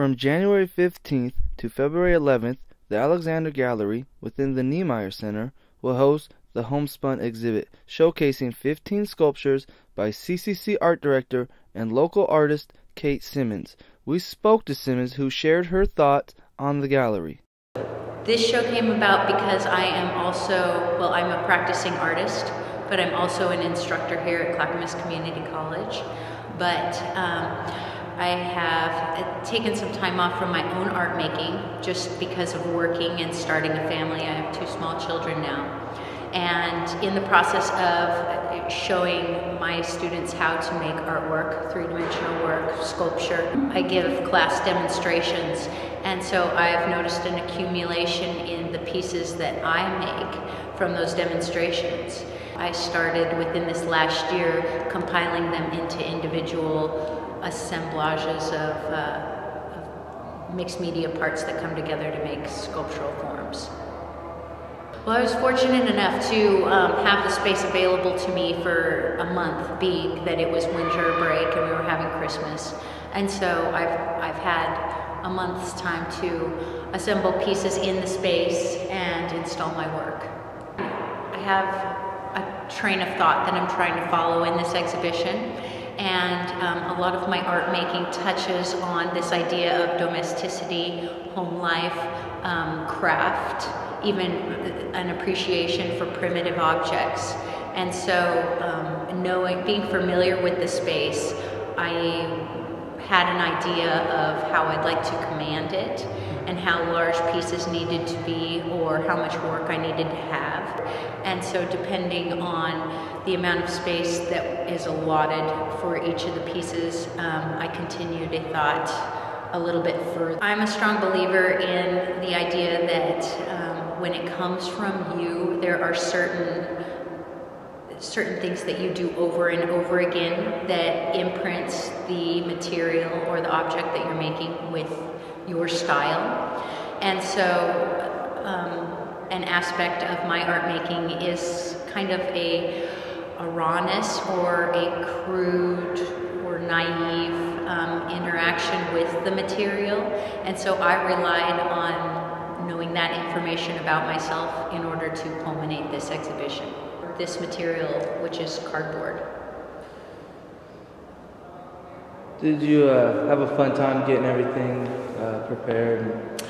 From January 15th to February 11th, the Alexander Gallery within the Niemeyer Center will host the Homespun exhibit, showcasing 15 sculptures by CCC art director and local artist Kate Simmons. We spoke to Simmons, who shared her thoughts on the gallery. This show came about because I am also, well, I'm a practicing artist, but I'm also an instructor here at Clackamas Community College. But I have taken some time off from my own art making just because of working and starting a family. I have 2 small children now. And in the process of showing my students how to make artwork, 3-dimensional work, sculpture, I give class demonstrations. And so I've noticed an accumulation in the pieces that I make from those demonstrations. I started within this last year compiling them into individual assemblages of mixed media parts that come together to make sculptural forms. Well, I was fortunate enough to have the space available to me for a month, being that it was winter break and we were having Christmas. And so I've had a month's time to assemble pieces in the space and install my work. I have a train of thought that I'm trying to follow in this exhibition, and a lot of my art making touches on this idea of domesticity, home life, craft, even an appreciation for primitive objects. And so being familiar with the space, I had an idea of how I'd like to command it and how large pieces needed to be or how much work I needed to have. And so depending on the amount of space that is allotted for each of the pieces, I continued a thought a little bit further. I'm a strong believer in the idea that when it comes from you, there are certain things that you do over and over again that imprints the material or the object that you're making with your style. And so an aspect of my art making is kind of a rawness or a crude or naive interaction with the material. And so I relied on knowing that information about myself in order to culminate this exhibition. This material, which is cardboard. Did you have a fun time getting everything prepared?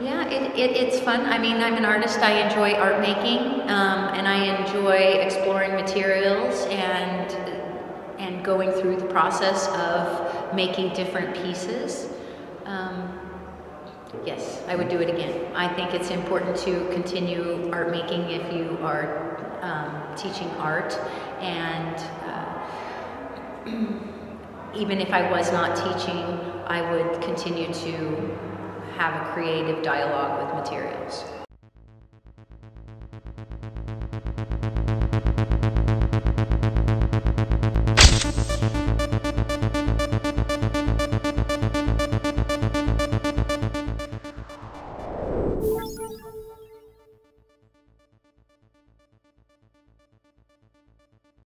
Yeah, it's fun. I mean, I'm an artist. I enjoy art making, and I enjoy exploring materials and going through the process of making different pieces. Yes, I would do it again. I think it's important to continue art making if you are teaching art, and even if I was not teaching, I would continue to have a creative dialogue with materials.